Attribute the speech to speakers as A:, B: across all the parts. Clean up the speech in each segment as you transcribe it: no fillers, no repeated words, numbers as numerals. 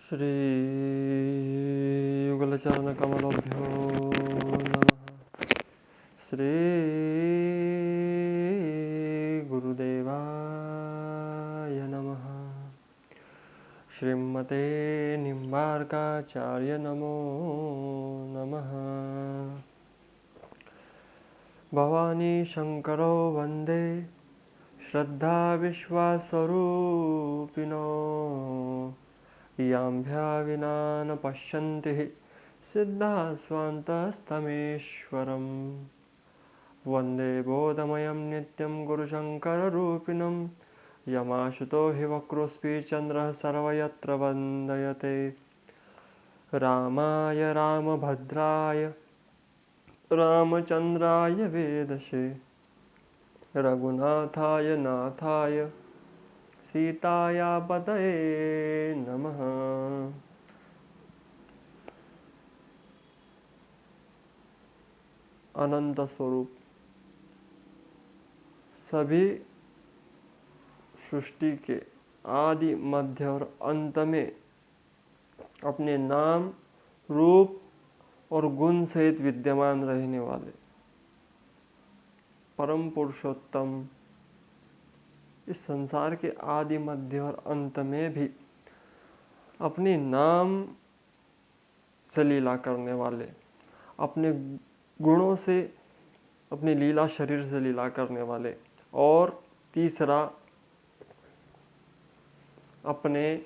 A: श्रीयुगलचरणकमलभ्यो नमः। श्रीगुरुदेवाय नमः। श्रीमते निम्बार्काचार्य नमो नमः। भवानी शंकरो वन्दे श्रद्धा विश्वासरूपिणो याभ्या विना न पश्यन्ति सिद्धाः स्वान्तस्तमेश्वरम्। वन्दे बोधमयं नित्यं गुरुशङ्कररूपिणं यमाशुतो हि वक्रोऽस्मि चन्द्रः सर्वयत्र वन्दयते। रामाय रामभद्राय रामचन्द्राय वेदसे रघुनाथाय नाथाय सीताया पतये नमः। अनंत स्वरूप सभी सृष्टि के आदि मध्य और अंत में अपने नाम रूप और गुण सहित विद्यमान रहने वाले परम पुरुषोत्तम इस संसार के आदि मध्य और अंत में भी अपने नाम से लीला करने वाले, अपने गुणों से अपनी लीला शरीर से लीला करने वाले, और तीसरा अपने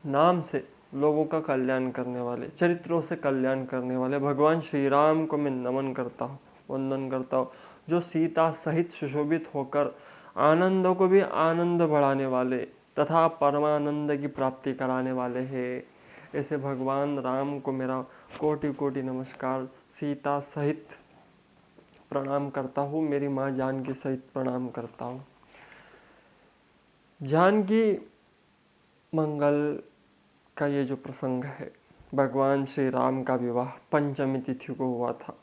A: नाम से लोगों का कल्याण करने वाले, चरित्रों से कल्याण करने वाले भगवान श्री राम को मैं नमन करता हूँ, वंदन करता हूँ, जो सीता सहित सुशोभित होकर आनंद को भी आनंद बढ़ाने वाले तथा परमानंद की प्राप्ति कराने वाले हैं। ऐसे भगवान राम को मेरा कोटि कोटि नमस्कार। सीता सहित प्रणाम करता हूँ, मेरी माँ जानकी सहित प्रणाम करता हूँ। जानकी मंगल का ये जो प्रसंग है, भगवान श्री राम का विवाह पंचमी तिथि को हुआ था।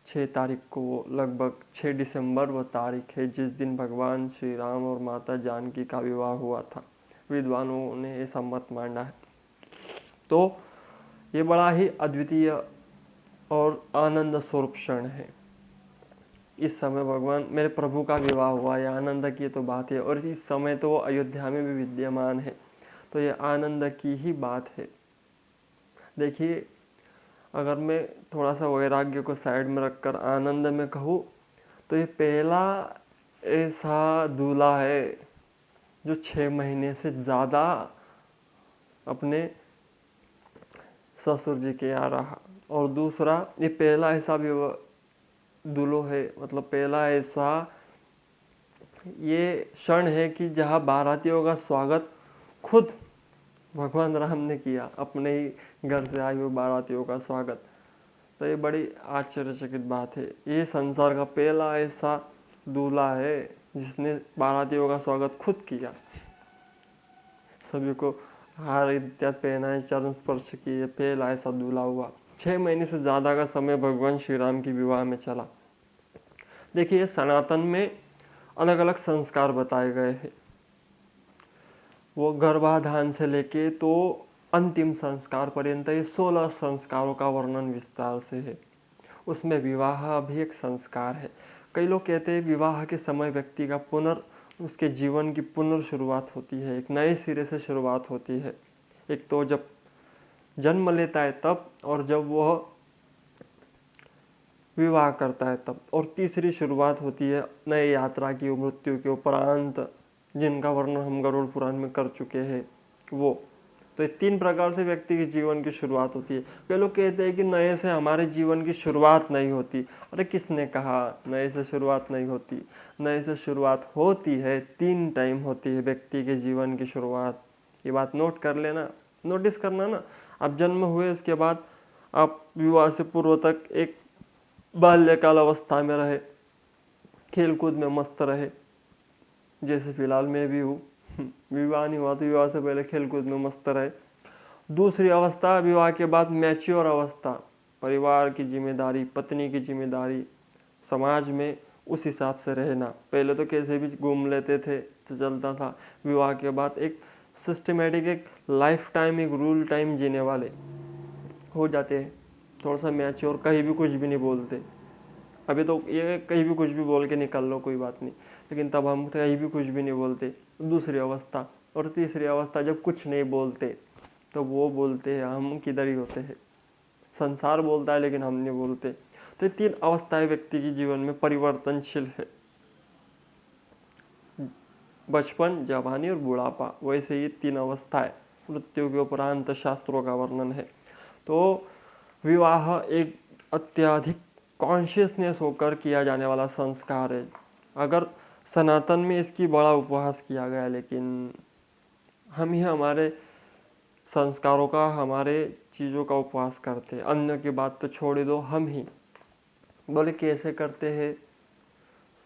A: 6 तारीख को, लगभग 6 दिसंबर वो तारीख है जिस दिन भगवान श्री राम और माता जानकी का विवाह हुआ था। विद्वानों ने ऐसा मत माना है। तो ये बड़ा ही अद्वितीय और आनंद स्वरूप क्षण है। इस समय भगवान मेरे प्रभु का विवाह हुआ, यह आनंद की तो बात है, और इस समय तो वो अयोध्या में भी विद्यमान है, तो ये आनंद की ही बात है। देखिए, अगर मैं थोड़ा सा वैराग्य को साइड में रखकर आनंद में कहूँ तो ये पहला ऐसा दूल्हा है जो 6 महीने से ज़्यादा अपने ससुर जी के यहाँ रहा, और दूसरा ये पहला ऐसा भी दूल्हो है, मतलब पहला ऐसा ये क्षण है कि जहाँ बारातियों का स्वागत खुद भगवान राम ने किया, अपने ही घर से आए हुए बारातियों का स्वागत। तो ये बड़ी आश्चर्यचकित बात है। ये संसार का पहला ऐसा दूल्हा है जिसने बारातियों का स्वागत खुद किया, सभी को हार इत्यादि पहनाए, चरण स्पर्श किए, पहला ऐसा दूल्हा हुआ। 6 महीने से ज़्यादा का समय भगवान श्री राम की विवाह में चला। देखिए, सनातन में अलग अलग संस्कार बताए गए हैं। वो गर्भाधान से लेके तो अंतिम संस्कार पर्यंत ये 16 संस्कारों का वर्णन विस्तार से है। उसमें विवाह भी एक संस्कार है। कई लोग कहते हैं विवाह के समय व्यक्ति का उसके जीवन की पुनर्शुरुआत होती है, एक नए सिरे से शुरुआत होती है। एक तो जब जन्म लेता है तब, और जब वह विवाह करता है तब, और तीसरी शुरुआत होती है नए यात्रा की, मृत्यु के उपरांत, जिनका वर्णन हम गरुड़ पुराण में कर चुके हैं वो। तो ये 3 प्रकार से व्यक्ति के जीवन की शुरुआत होती है। कई लोग कहते हैं कि नए से हमारे जीवन की शुरुआत नहीं होती। अरे किसने कहा नए से शुरुआत नहीं होती? नए से शुरुआत होती है, 3 टाइम होती है व्यक्ति के जीवन की शुरुआत। ये बात नोट कर लेना, नोटिस करना ना। आप जन्म हुए, उसके बाद आप विवाह से पूर्व तक एक बाल्यकाल अवस्था में रहे, खेलकूद में मस्त रहे, जैसे फिलहाल मैं भी हूँ। विवाह नहीं हुआ तो विवाह से पहले खेलकूद में मस्त रहे। दूसरी अवस्था विवाह के बाद मैच्योर अवस्था, परिवार की जिम्मेदारी, पत्नी की जिम्मेदारी, समाज में उस हिसाब से रहना। पहले तो कैसे भी घूम लेते थे तो चलता था। विवाह के बाद एक सिस्टमेटिक एक लाइफ टाइम, एक रूल टाइम जीने वाले हो जाते हैं, थोड़ा सा मैच्योर, कहीं भी कुछ भी नहीं बोलते। अभी तो ये कहीं भी कुछ भी बोल के निकल लो, कोई बात नहीं, लेकिन तब हम कहीं भी कुछ भी नहीं बोलते। दूसरी अवस्था। और तीसरी अवस्था, जब कुछ नहीं बोलते तो वो बोलते हैं हम किधर ही होते हैं, संसार बोलता है लेकिन हम नहीं बोलते। तो ये 3 अवस्थाएं व्यक्ति के जीवन में परिवर्तनशील है, बचपन, जवानी और बुढ़ापा। वैसे ये 3 अवस्थाएं मृत्यु के उपरांत शास्त्रों का वर्णन है। तो विवाह एक अत्यधिक कॉन्शियसनेस होकर किया जाने वाला संस्कार है। अगर सनातन में इसकी बड़ा उपहास किया गया, लेकिन हम ही हमारे संस्कारों का, हमारे चीज़ों का उपहास करते हैं। अन्य की बात तो छोड़ दो, हम ही। बोले कैसे करते हैं?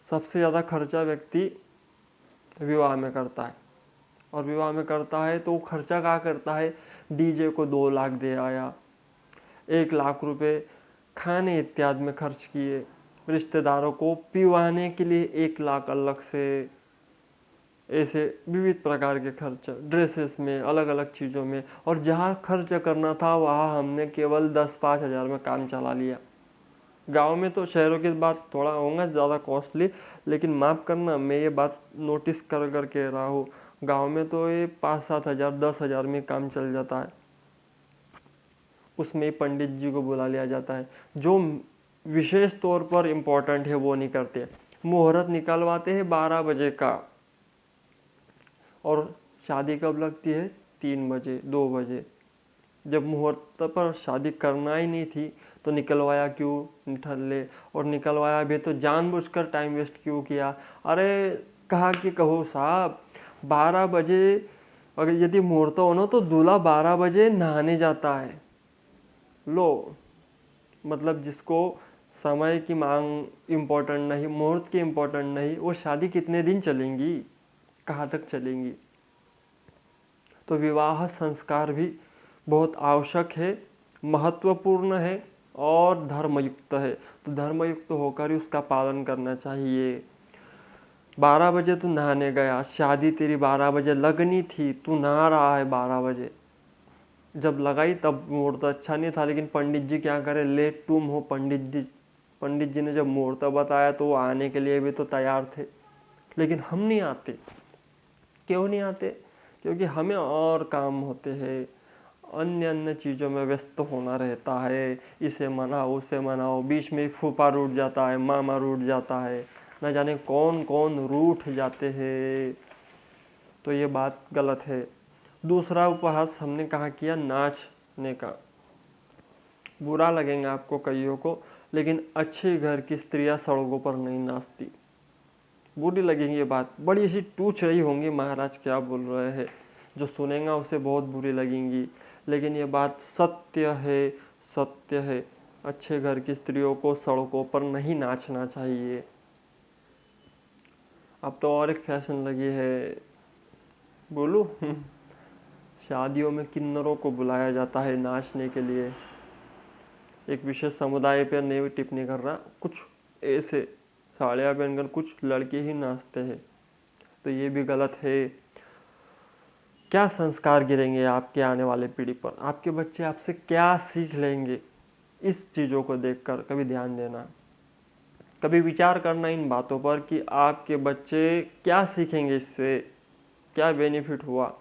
A: सबसे ज़्यादा खर्चा व्यक्ति विवाह में करता है, और विवाह में करता है तो खर्चा क्या करता है? डीजे को 2 लाख दे आया, 1 लाख रुपए खाने इत्यादि में खर्च किए, रिश्तेदारों को पिवाने के लिए 1 लाख अलग से, ऐसे विविध प्रकार के खर्च, ड्रेसेस में, अलग अलग चीज़ों में। और जहाँ खर्च करना था वहाँ हमने केवल 10-5 हज़ार में काम चला लिया। गांव में तो, शहरों की बात थोड़ा होगा ज़्यादा कॉस्टली, लेकिन माफ़ करना, मैं ये बात नोटिस कर कर कह रहा हूँ, गांव में तो ये 5-7 हज़ार, 10 हज़ार में काम चल जाता है। उसमें पंडित जी को बुला लिया जाता है। जो विशेष तौर पर इम्पोर्टेंट है वो नहीं करते। मुहूर्त निकलवाते हैं 12 बजे का, और शादी कब लगती है? 3 बजे, 2 बजे। जब मुहूर्त पर शादी करना ही नहीं थी तो निकलवाया क्यों? निठल्ले। और निकलवाया भी तो जानबूझकर टाइम वेस्ट क्यों किया? अरे कहा कि कहो साहब, 12 बजे अगर यदि मुहूर्त हो ना तो दूल्हा 12 बजे नहाने जाता है। लो, मतलब जिसको समय की मांग इम्पोर्टेंट नहीं, मुहूर्त की इम्पोर्टेंट नहीं, वो शादी कितने दिन चलेंगी, कहाँ तक चलेंगी? तो विवाह संस्कार भी बहुत आवश्यक है, महत्वपूर्ण है और धर्मयुक्त है। तो धर्मयुक्त होकर ही उसका पालन करना चाहिए। 12 बजे तू नहाने गया, शादी तेरी 12 बजे लगनी थी, तू नहा रहा है 12 बजे, जब लगाई तब मुहूर्त अच्छा नहीं था, लेकिन पंडित जी क्या करे, लेट तुम हो पंडित जी ने जब मुहूर्त बताया तो वो आने के लिए भी तो तैयार थे, लेकिन हम नहीं आते। क्यों नहीं आते? क्योंकि हमें और काम होते हैं, अन्य अन्य चीज़ों में व्यस्त होना रहता है। इसे मनाओ, उसे मनाओ, बीच में फूफा रूठ जाता है, मामा रूठ जाता है, न जाने कौन कौन रूठ जाते हैं। तो ये बात गलत है। दूसरा उपहास हमने कहा किया नाचने का। बुरा लगेगा आपको कईयों को, लेकिन अच्छे घर की स्त्रियां सड़कों पर नहीं नाचती। बुरी लगेगी ये बात, बड़ी ऐसी टूच रही होंगी, महाराज क्या बोल रहे हैं, जो सुनेगा उसे बहुत बुरी लगेंगी, लेकिन ये बात सत्य है, सत्य है। अच्छे घर की स्त्रियों को सड़कों पर नहीं नाचना चाहिए। अब तो और एक फैशन लगी है, बोलूं शादियों में किन्नरों को बुलाया जाता है नाचने के लिए। एक विशेष समुदाय पर नहीं टिप्पणी कर रहा, कुछ ऐसे साड़ियाँ पहनकर कुछ लड़के ही नाचते हैं, तो ये भी गलत है। क्या संस्कार गिरेंगे आपके आने वाले पीढ़ी पर? आपके बच्चे आपसे क्या सीख लेंगे इस चीज़ों को देखकर? कभी ध्यान देना, कभी विचार करना इन बातों पर कि आपके बच्चे क्या सीखेंगे इससे, क्या बेनिफिट हुआ।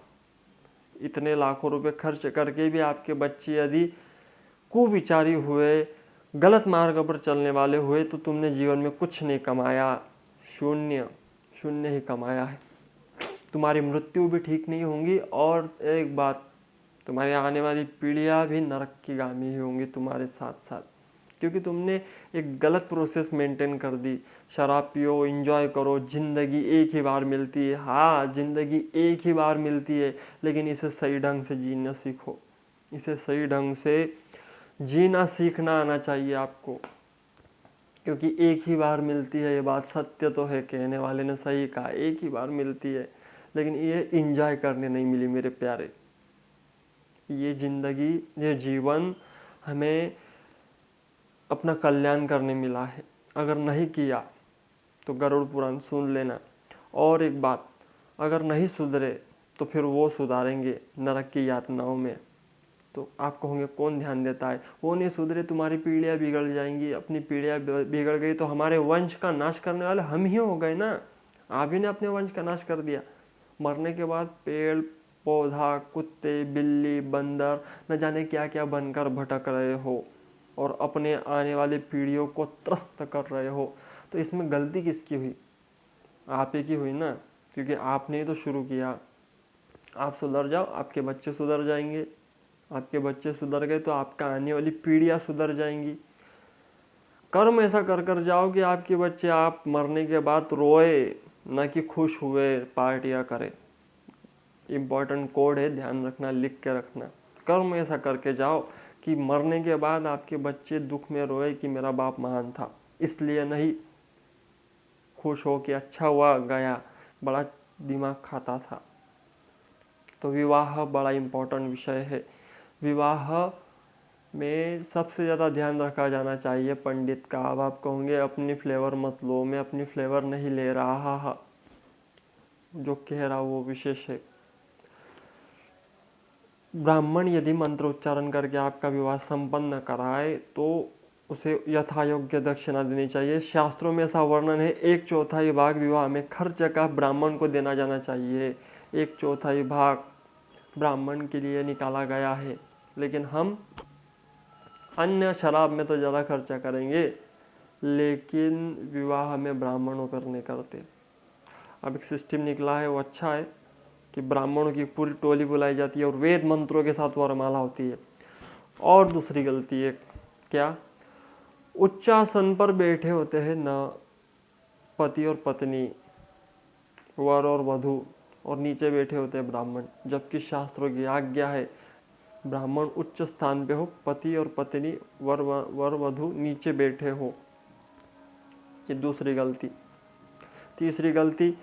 A: इतने लाखों रुपए खर्च करके भी आपके बच्चे यदि कुविचारी हुए, गलत मार्ग पर चलने वाले हुए, तो तुमने जीवन में कुछ नहीं कमाया, शून्य शून्य ही कमाया है। तुम्हारी मृत्यु भी ठीक नहीं होंगी, और एक बात, तुम्हारी आने वाली पीढ़ियां भी नरक की गामी ही होंगी तुम्हारे साथ साथ, क्योंकि तुमने एक गलत प्रोसेस मेंटेन कर दी। शराब पियो, एंजॉय करो, जिंदगी एक ही बार मिलती है। हाँ, जिंदगी एक ही बार मिलती है, लेकिन इसे सही ढंग से जीना सीखो, इसे सही ढंग से जीना सीखना आना चाहिए आपको, क्योंकि एक ही बार मिलती है। ये बात सत्य तो है, कहने वाले ने सही कहा, एक ही बार मिलती है, लेकिन ये एंजॉय करने नहीं मिली मेरे प्यारे। ये जिंदगी, ये जीवन हमें अपना कल्याण करने मिला है। अगर नहीं किया तो गरुड़ पुराण सुन लेना। और एक बात, अगर नहीं सुधरे तो फिर वो सुधारेंगे नरक की यातनाओं में। तो आप कहोगे कौन ध्यान देता है, वो नहीं सुधरे तुम्हारी पीढ़ियाँ बिगड़ जाएंगी, अपनी पीढ़ियाँ बिगड़ गई तो हमारे वंश का नाश करने वाले हम ही हो गए ना। आप ही ने अपने वंश का नाश कर दिया। मरने के बाद पेड़ पौधा, कुत्ते, बिल्ली, बंदर, न जाने क्या क्या बनकर भटक रहे हो और अपने आने वाली पीढ़ियों को त्रस्त कर रहे हो। तो इसमें गलती किसकी हुई? आप ही की हुई ना, क्योंकि आपने ही तो शुरू किया। आप सुधर जाओ, आपके बच्चे सुधर जाएंगे, आपके बच्चे सुधर गए तो आपका आने वाली पीढ़ियाँ सुधर जाएंगी। कर्म ऐसा कर कर जाओ कि आपके बच्चे आप मरने के बाद रोए, ना कि खुश हुए पार्टियाँ करे। इम्पॉर्टेंट कोड है, ध्यान रखना, लिख के रखना। कर्म ऐसा करके जाओ कि मरने के बाद आपके बच्चे दुख में रोए कि मेरा बाप महान था, इसलिए नहीं खुश हो कि अच्छा हुआ गया, बड़ा दिमाग खाता था। तो विवाह बड़ा इम्पोर्टेंट विषय है। विवाह में सबसे ज़्यादा ध्यान रखा जाना चाहिए पंडित का। अब आप कहोगे अपनी फ्लेवर मत लो, मैं अपनी फ्लेवर नहीं ले रहा, जो कह रहा वो विशेष है। ब्राह्मण यदि मंत्र उच्चारण करके आपका विवाह संपन्न कराए तो उसे यथायोग्य दक्षिणा देनी चाहिए। शास्त्रों में ऐसा वर्णन है 1/4 भाग विवाह में खर्च का ब्राह्मण को देना जाना चाहिए। 1/4 भाग ब्राह्मण के लिए निकाला गया है। लेकिन हम अन्य शराब में तो ज़्यादा खर्चा करेंगे, लेकिन विवाह में ब्राह्मणों पर नहीं करते। अब एक सिस्टम निकला है, वो अच्छा है कि ब्राह्मणों की पूरी टोली बुलाई जाती है और वेद मंत्रों के साथ वरमाला होती है। और दूसरी गलती है क्या? उच्चासन पर बैठे होते हैं न पति और पत्नी, वर और वधू, और नीचे बैठे होते हैं ब्राह्मण, जबकि शास्त्रों की आज्ञा है ब्राह्मण उच्च स्थान पे हो, पति और पत्नी वर वधू नीचे बैठे हो। ये दूसरी गलती। तीसरी गलती,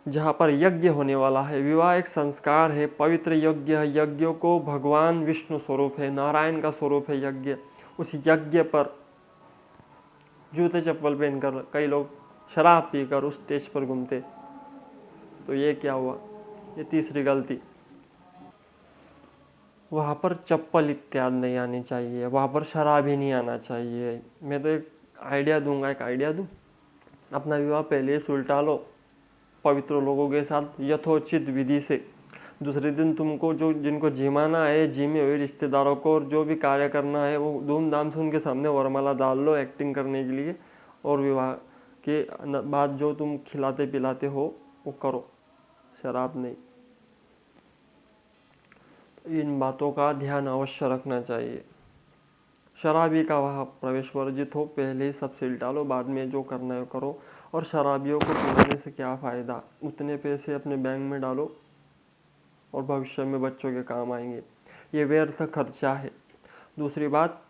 A: जहाँ पर यज्ञ होने वाला है, विवाह एक संस्कार है, पवित्र यज्ञ है। यज्ञों को भगवान विष्णु स्वरूप है, नारायण का स्वरूप है यज्ञ। उस यज्ञ पर जूते चप्पल पहनकर कई लोग शराब पीकर उस स्टेज पर घूमते, तो ये क्या हुआ? ये तीसरी गलती। वहाँ पर चप्पल इत्यादि नहीं आनी चाहिए, वहाँ पर शराब ही नहीं आना चाहिए। मैं तो एक आइडिया दूँ, अपना विवाह पहले ही सुलटा लो पवित्र लोगों के साथ यथोचित विधि से। दूसरे दिन तुमको जो जिनको जिमाना है, जिमे हुए रिश्तेदारों को, और जो भी कार्य करना है वो धूमधाम से उनके सामने वरमाला डाल लो एक्टिंग करने के लिए, और विवाह के बाद जो तुम खिलाते पिलाते हो वो करो, शराब नहीं। इन बातों का ध्यान अवश्य रखना चाहिए। शराबी का वहाँ प्रवेश वर्जित हो, पहले ही सब सिल डालो, बाद में जो करना है करो। और शराबियों को पिलाने से क्या फ़ायदा? उतने पैसे अपने बैंक में डालो और भविष्य में बच्चों के काम आएंगे। ये व्यर्थ खर्चा है। दूसरी बात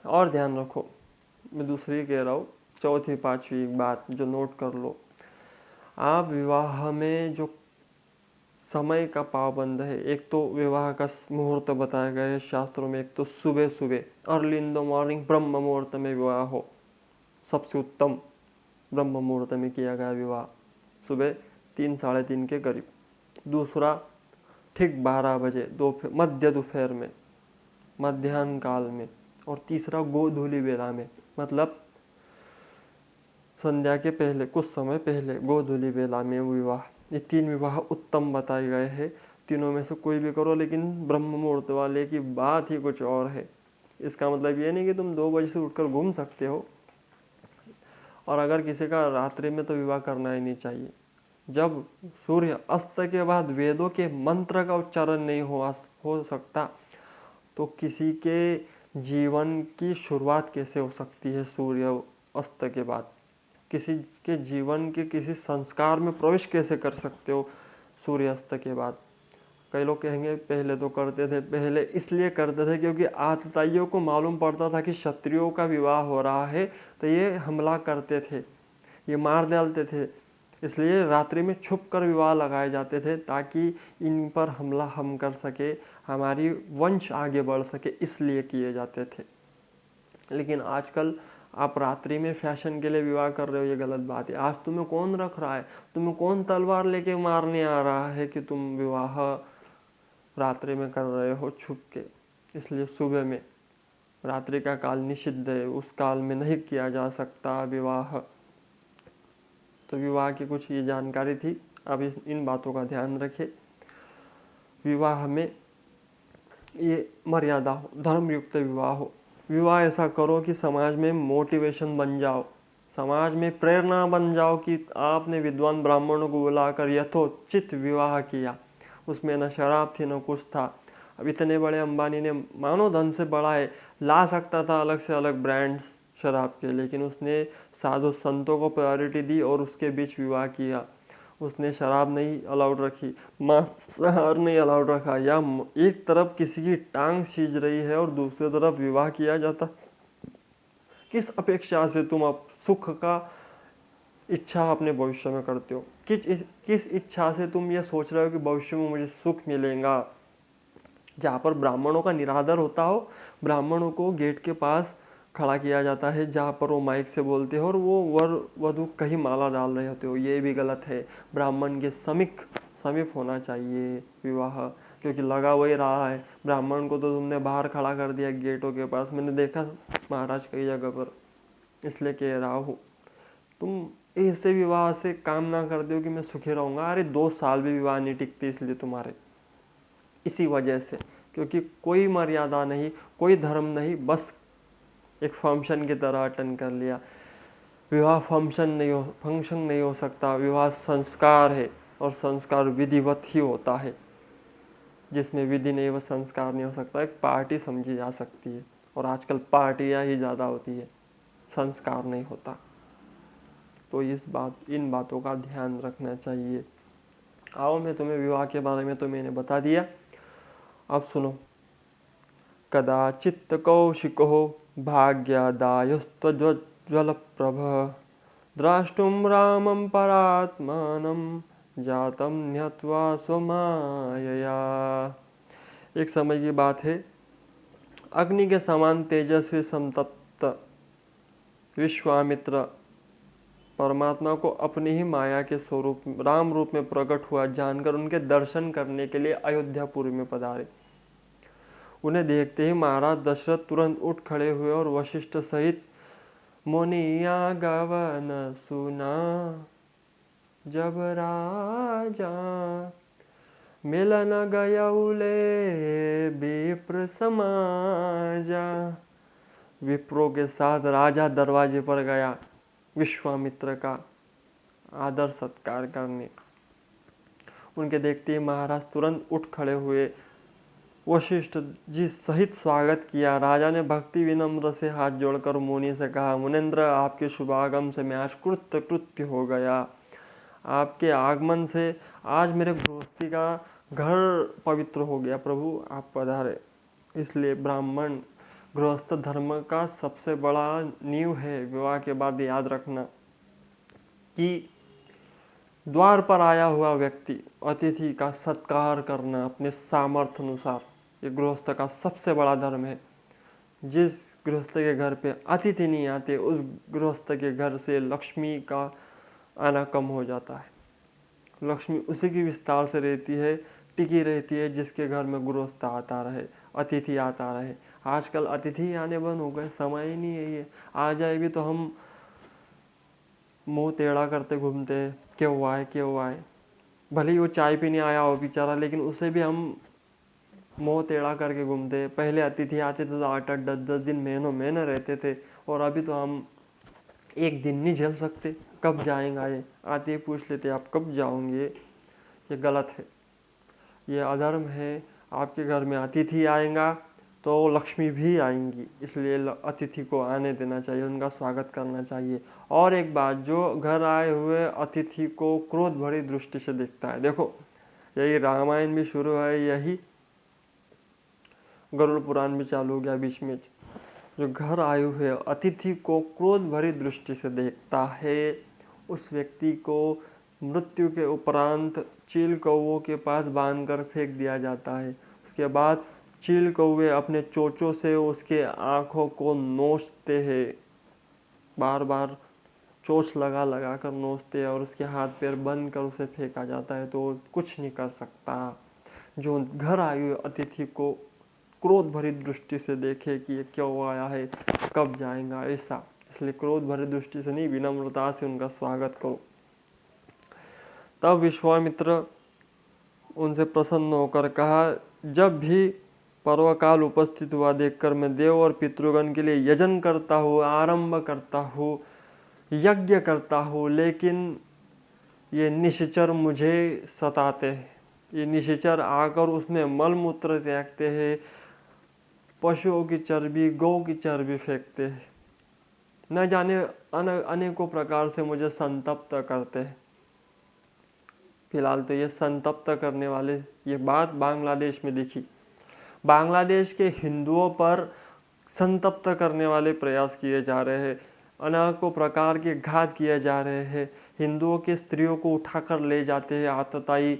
A: और ध्यान रखो, मैं दूसरी कह रहा हूँ, चौथी पांचवी बात जो नोट कर लो। आप विवाह में जो समय का पाबंद है, एक तो विवाह का मुहूर्त बताया गया है शास्त्रों में, एक तो सुबह सुबह अर्ली इन द मॉर्निंग ब्रह्म मुहूर्त में विवाह हो, सबसे उत्तम ब्रह्म मुहूर्त में किया गया विवाह सुबह 3 साढ़े 3 के करीब। दूसरा ठीक 12 बजे मध्य दोपहर में, मध्याह्न काल में। और तीसरा गोधूली बेला में, मतलब संध्या के पहले, कुछ समय पहले गोधूली बेला में विवाह। ये 3 विवाह उत्तम बताए गए हैं। तीनों में से कोई भी करो, लेकिन ब्रह्म मुहूर्त वाले की बात ही कुछ और है। इसका मतलब ये नहीं कि तुम 2 बजे से उठकर घूम सकते हो। और अगर किसी का रात्रि में तो विवाह करना ही नहीं चाहिए। जब सूर्य अस्त के बाद वेदों के मंत्र का उच्चारण नहीं हो सकता, तो किसी के जीवन की शुरुआत कैसे हो सकती है? सूर्य अस्त के बाद किसी के जीवन के किसी संस्कार में प्रवेश कैसे कर सकते हो सूर्यास्त के बाद? कई लोग कहेंगे पहले तो करते थे। पहले इसलिए करते थे क्योंकि आतताइयों को मालूम पड़ता था कि क्षत्रियों का विवाह हो रहा है, तो ये हमला करते थे, ये मार डालते थे। इसलिए रात्रि में छुप कर विवाह लगाए जाते थे, ताकि इन पर हमला हम कर सके, हमारी वंश आगे बढ़ सके, इसलिए किए जाते थे। लेकिन आजकल आप रात्रि में फैशन के लिए विवाह कर रहे हो, ये गलत बात है। आज तुम्हें कौन रख रहा है, तुम्हें कौन तलवार लेके मारने आ रहा है कि तुम विवाह रात्रि में कर रहे हो छुप के। इसलिए सुबह में, रात्रि का काल निषिद्ध है, उस काल में नहीं किया जा सकता विवाह। तो विवाह की कुछ ये जानकारी थी। अब इन बातों का ध्यान रखें। विवाह में ये मर्यादा हो, धर्मयुक्त विवाह हो। विवाह ऐसा करो कि समाज में मोटिवेशन बन जाओ, समाज में प्रेरणा बन जाओ कि आपने विद्वान ब्राह्मणों को बुलाकर यथोचित विवाह किया, उसमें न शराब थी न कुछ था। अब इतने बड़े अंबानी ने मानो धन से बड़ा है, ला सकता था अलग से अलग ब्रांड्स शराब के, लेकिन उसने साधु संतों को प्रायोरिटी दी और उसके बीच विवाह किया। उसने शराब नहीं अलाउड रखी, मांसाहार नहीं अलाउड रखा। या एक तरफ किसी की टांग खींच रही है और दूसरी तरफ विवाह किया जाता। किस अपेक्षा से तुम अब सुख का इच्छा अपने भविष्य में करते हो? किस इच्छा से तुम ये सोच रहे हो कि भविष्य में मुझे सुख मिलेगा? जहाँ पर ब्राह्मणों का निरादर होता हो, ब्राह्मणों को गेट के पास खड़ा किया जाता है, जहाँ पर वो माइक से बोलते हो और वो वर वधू कहीं माला डाल रहे होते हो, ये भी गलत है। ब्राह्मण के समीप होना चाहिए विवाह, क्योंकि लगा वही रहा है। ब्राह्मण को तो तुमने बाहर खड़ा कर दिया गेटों के पास, मैंने देखा महाराज कई जगह पर। इसलिए कह रहा हूँ, तुम ऐसे विवाह से काम ना करते हो कि मैं सुखी रहूँगा। अरे 2 साल भी विवाह नहीं टिकती इसलिए तुम्हारे, इसी वजह से, क्योंकि कोई मर्यादा नहीं, कोई धर्म नहीं, बस एक फंक्शन की तरह अटेंड कर लिया। विवाह फंक्शन नहीं हो सकता। विवाह संस्कार है और संस्कार विधिवत ही होता है। जिसमें विधि नहीं वो संस्कार नहीं हो सकता। एक पार्टी समझी जा सकती है और आजकल पार्टियां ही ज़्यादा होती है, संस्कार नहीं होता। तो इन बातों का ध्यान रखना चाहिए। आओ, मैं तुम्हें विवाह के बारे में तो मैंने बता दिया, अब सुनो। कदाचित् कौशिको भाग्यदायस्त्वज्ज्वलप्रभः द्रष्टुं रामं परात्मानं जातं न्यत्वा स्वमायया। एक समय की बात है, अग्नि के समान तेजस्वी संतप्त विश्वामित्र परमात्मा को अपनी ही माया के स्वरूप राम रूप में प्रकट हुआ जानकर उनके दर्शन करने के लिए अयोध्यापुरी में पधारे। उन्हें देखते ही महाराज दशरथ तुरंत उठ खड़े हुए और वशिष्ठ सहित मुनिया गवन सुना जब राजा मिलन गयौले विप्र समाजा। विप्रों के साथ राजा दरवाजे पर गया विश्वामित्र का आदर सत्कार करने। उनके देखते ही महाराज तुरंत उठ खड़े हुए, वशिष्ठ जी सहित स्वागत किया। राजा ने भक्ति विनम्र से हाथ जोड़कर मुनि से कहा, मुनेन्द्र, आपके शुभागम से मैं आज कृत्य हो गया। आपके आगमन से आज मेरे गृहस्थी का घर पवित्र हो गया। प्रभु आप पधारे। इसलिए ब्राह्मण गृहस्थ धर्म का सबसे बड़ा नींव है। विवाह के बाद याद रखना कि द्वार पर आया हुआ व्यक्ति, अतिथि का सत्कार करना अपने सामर्थ्य अनुसार, ये गृहस्थ का सबसे बड़ा धर्म है। जिस गृहस्थ के घर पे अतिथि नहीं आते, उस गृहस्थ के घर से लक्ष्मी का आना कम हो जाता है। लक्ष्मी उसी की विस्तार से रहती है, टिकी रहती है, जिसके घर में गृहस्थ आता रहे, अतिथि आता रहे। आजकल अतिथि आने बंद हो गए, समय ही नहीं है। ये आ जाए भी तो हम मुंह टेढ़ा करते घूमते हैं, क्यों आए। भले ही वो चाय पीने आया हो बेचारा, लेकिन उसे भी हम मुंह टेढ़ा करके घूमते हैं। पहले अतिथि आते थे तो 8-8, 10-10 दिन, महीनों रहते थे, और अभी तो हम एक दिन नहीं झेल सकते। कब जाएंगे ये, आते ही पूछ लेते आप कब जाओगे। ये गलत है, ये अधर्म है। आपके घर में अतिथि आएगा तो लक्ष्मी भी आएंगी, इसलिए अतिथि को आने देना चाहिए, उनका स्वागत करना चाहिए। और एक बात, जो घर आए हुए अतिथि को क्रोध भरी दृष्टि से देखता है, देखो यही रामायण भी शुरू है, यही गरुड़ पुराण भी चालू हो गया बीच में। जो घर आए हुए अतिथि को क्रोध भरी दृष्टि से देखता है, उस व्यक्ति को मृत्यु के उपरांत चील कौवों के पास बांधकर फेंक दिया जाता है। उसके बाद चील कौवे अपने चोंचों से उसके आँखों को नोचते हैं, बार बार चोंच लगा लगा कर नोचते हैं और उसके हाथ पैर बंद कर उसे फेंका जाता है तो कुछ नहीं कर सकता। जो घर आए हुए अतिथि को क्रोध भरी दृष्टि से देखे कि ये क्यों आया है, कब जाएगा, ऐसा, इसलिए क्रोध भरी दृष्टि से नहीं, विनम्रता से उनका स्वागत करो। तब विश्वामित्र उनसे प्रसन्न होकर कहा, जब भी पर्वकाल उपस्थित हुआ देखकर मैं देव और पितृगण के लिए यजन करता हूँ, आरंभ करता हूँ, यज्ञ करता हूँ, लेकिन ये निश्चर मुझे सताते हैं। ये निश्चर आकर उसमें मलमूत्र त्यागते हैं, पशुओं की चर्बी, गौ की चर्बी फेंकते हैं, न जाने अनेकों प्रकार से मुझे संतप्त करते हैं। फिलहाल तो ये संतप्त करने वाले, ये बात बांग्लादेश में दिखी। बांग्लादेश के हिंदुओं पर संतप्त करने वाले प्रयास किए जा रहे हैं, अनेकों प्रकार के घात किए जा रहे हैं। हिंदुओं की स्त्रियों को उठाकर ले जाते हैं आतताई,